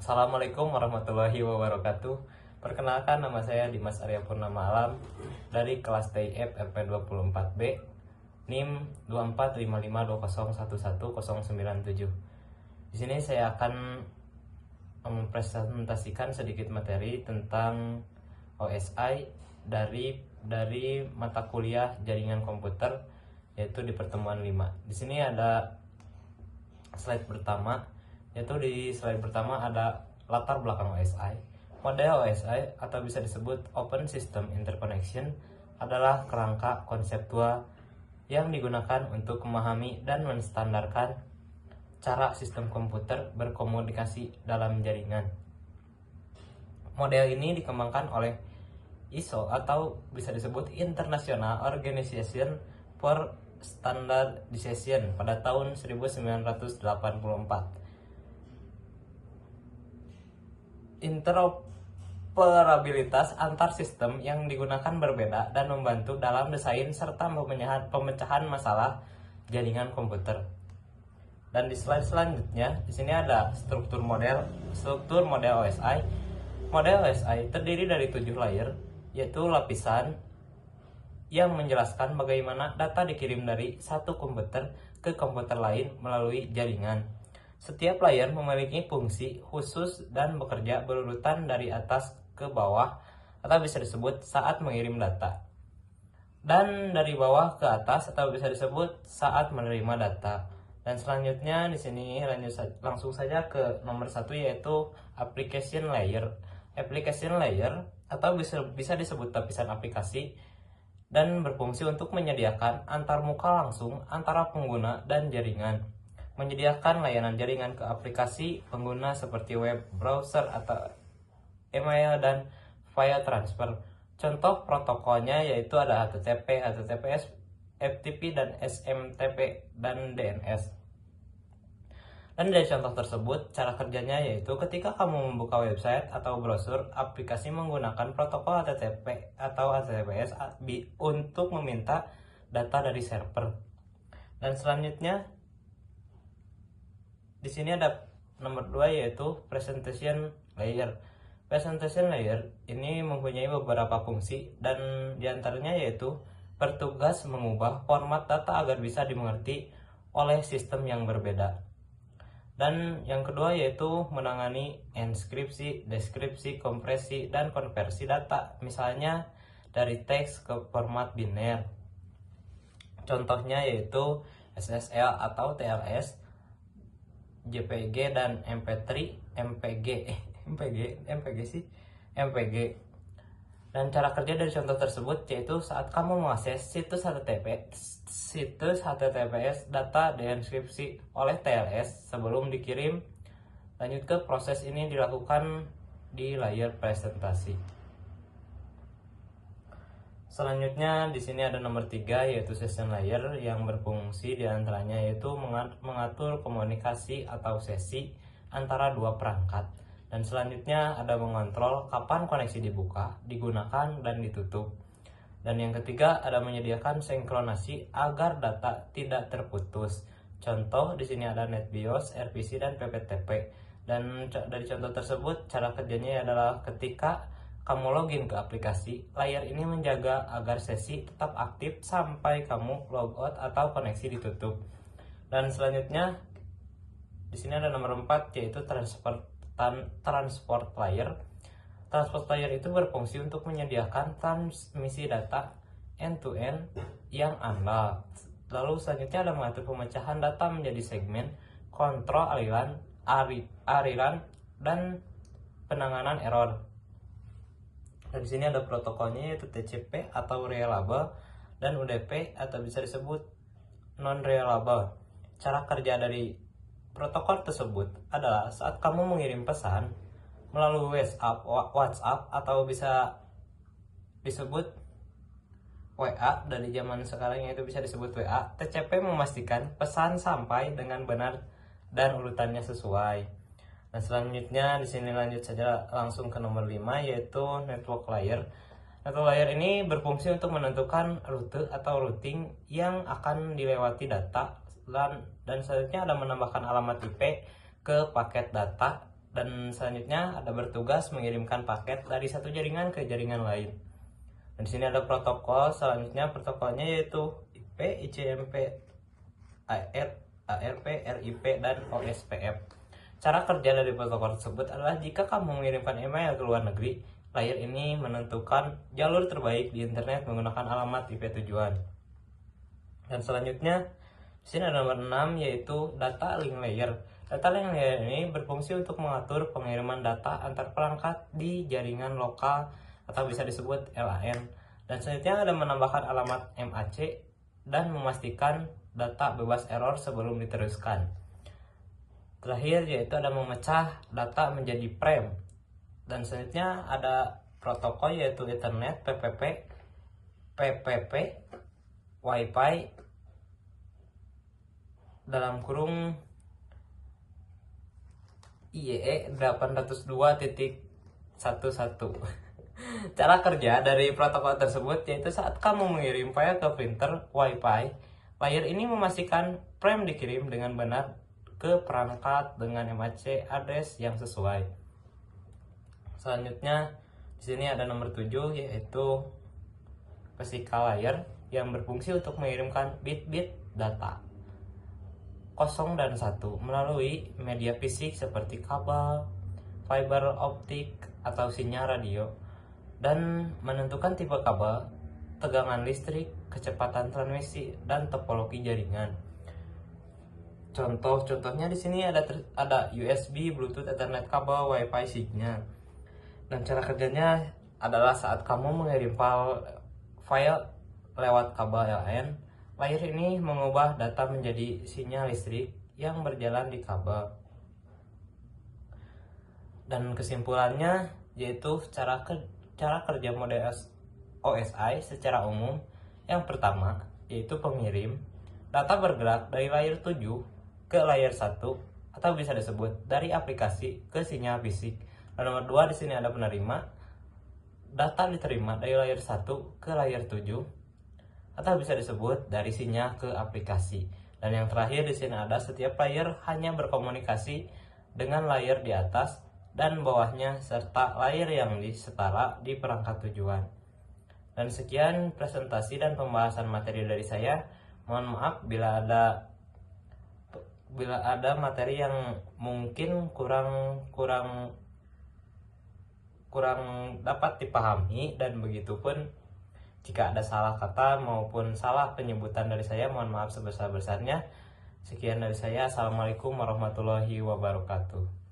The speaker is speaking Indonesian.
Assalamualaikum warahmatullahi wabarakatuh. Perkenalkan, nama saya Dimas Arya Purnama Alam dari kelas TIF RP24B NIM 245520111097. Di sini saya akan mempresentasikan sedikit materi tentang OSI dari mata kuliah jaringan komputer, yaitu di pertemuan 5. Di sini ada slide pertama, yaitu di slide pertama ada latar belakang OSI. Model OSI atau bisa disebut Open System Interconnection adalah kerangka konseptual yang digunakan untuk memahami dan menstandarkan cara sistem komputer berkomunikasi dalam jaringan. Model ini dikembangkan oleh ISO atau bisa disebut International Organization for Standardization pada tahun 1984. Interoperabilitas antar sistem yang digunakan berbeda dan membantu dalam desain serta pemecahan masalah jaringan komputer. Dan di slide selanjutnya, di sini ada struktur model OSI. Model OSI terdiri dari 7 layer, yaitu lapisan yang menjelaskan bagaimana data dikirim dari satu komputer ke komputer lain melalui jaringan. Setiap layer memiliki fungsi khusus dan bekerja berurutan dari atas ke bawah atau bisa disebut saat mengirim data, dan dari bawah ke atas atau bisa disebut saat menerima data. Dan selanjutnya di sini langsung saja ke nomor 1, yaitu application layer. Application layer atau bisa disebut lapisan aplikasi dan berfungsi untuk menyediakan antarmuka langsung antara pengguna dan jaringan, menyediakan layanan jaringan ke aplikasi pengguna seperti web browser atau email dan file transfer. Contoh protokolnya yaitu ada HTTP, HTTPS, FTP dan SMTP dan DNS. Dan dari contoh tersebut, cara kerjanya yaitu ketika kamu membuka website atau browser aplikasi menggunakan protokol HTTP atau HTTPS untuk meminta data dari server. Dan selanjutnya di sini ada nomor 2, yaitu presentation layer. Presentation layer ini mempunyai beberapa fungsi, dan diantaranya yaitu bertugas mengubah format data agar bisa dimengerti oleh sistem yang berbeda. Dan yang kedua yaitu menangani enskripsi, deskripsi, kompresi, dan konversi data, misalnya dari teks ke format biner. Contohnya yaitu SSL atau TLS, JPG dan MP3, MPG. Dan cara kerja dari contoh tersebut yaitu saat kamu mengakses situs HTTPS, data dienkripsi oleh TLS sebelum dikirim. Lanjut ke proses ini dilakukan di layar presentasi. Selanjutnya di sini ada nomor 3, yaitu session layer yang berfungsi diantaranya yaitu mengatur komunikasi atau sesi antara dua perangkat. Dan selanjutnya ada mengontrol kapan koneksi dibuka, digunakan, dan ditutup. Dan yang ketiga ada menyediakan sinkronasi agar data tidak terputus. Contoh di sini ada NetBIOS, RPC, dan PPTP. Dan dari contoh tersebut cara kerjanya adalah ketika kamu login ke aplikasi, layar ini menjaga agar sesi tetap aktif sampai kamu logout atau koneksi ditutup. Dan selanjutnya di sini ada nomor 4, yaitu transport layer. Transport layer itu berfungsi untuk menyediakan transmisi data end-to-end yang andal. Lalu selanjutnya ada mengatur pemecahan data menjadi segmen, kontrol aliran, dan penanganan error. Dan di sini ada protokolnya yaitu TCP atau reliable dan UDP atau bisa disebut non reliable. Cara kerja dari protokol tersebut adalah saat kamu mengirim pesan melalui WhatsApp atau bisa disebut WA dari zaman sekarang, yaitu bisa disebut WA, TCP memastikan pesan sampai dengan benar dan urutannya sesuai. Dan selanjutnya di sini lanjut saja langsung ke nomor 5, yaitu network layer. Network layer ini berfungsi untuk menentukan rute atau routing yang akan dilewati data, dan selanjutnya ada menambahkan alamat IP ke paket data Dan selanjutnya ada bertugas mengirimkan paket dari satu jaringan ke jaringan lain. Dan di sini ada protokol. Selanjutnya protokolnya yaitu IP, ICMP, ARP, RIP, dan OSPF. Cara kerja dari protokol tersebut adalah jika kamu mengirimkan email ke luar negeri, layer ini menentukan jalur terbaik di internet menggunakan alamat IP tujuan. Dan selanjutnya di sini ada nomor 6 yaitu data link layer. Data link layer ini berfungsi untuk mengatur pengiriman data antar perangkat di jaringan lokal atau bisa disebut LAN. Dan selanjutnya ada menambahkan alamat MAC dan memastikan data bebas error sebelum diteruskan. Terakhir yaitu ada memecah data menjadi frame. Dan selanjutnya ada protokol yaitu Ethernet, PPP, PPP, Wi-Fi dalam kurung IEE 802.11. Cara kerja dari protokol tersebut yaitu saat kamu mengirim file ke printer Wi-Fi, layer ini memastikan frame dikirim dengan benar ke perangkat dengan MAC address yang sesuai. Selanjutnya di sini ada nomor 7 yaitu physical layer yang berfungsi untuk mengirimkan bit-bit data 0 dan 1 melalui media fisik seperti kabel, fiber optik atau sinyal radio, dan menentukan tipe kabel, tegangan listrik, kecepatan transmisi, dan topologi jaringan. Contohnya di sini ada USB, Bluetooth, Ethernet, kabel, Wi-Fi, signal. Dan cara kerjanya adalah saat kamu mengirim file lewat kabel LAN, layer ini mengubah data menjadi sinyal listrik yang berjalan di kabel. Dan kesimpulannya yaitu cara kerja mode OSI secara umum. Yang pertama yaitu pengirim data bergerak dari layer 7 ke layer 1 atau bisa disebut dari aplikasi ke sinyal fisik. Dan nomor 2 di sini ada penerima data diterima dari layer 1 ke layer 7 atau bisa disebut dari sinyal ke aplikasi. Dan yang terakhir di sini ada setiap layer hanya berkomunikasi dengan layer di atas dan bawahnya serta layer yang setara di perangkat tujuan. Dan sekian presentasi dan pembahasan materi dari saya. Mohon maaf bila ada materi yang mungkin kurang dapat dipahami, dan begitupun jika ada salah kata maupun salah penyebutan dari saya, mohon maaf sebesar-besarnya. Sekian dari saya. Assalamualaikum warahmatullahi wabarakatuh.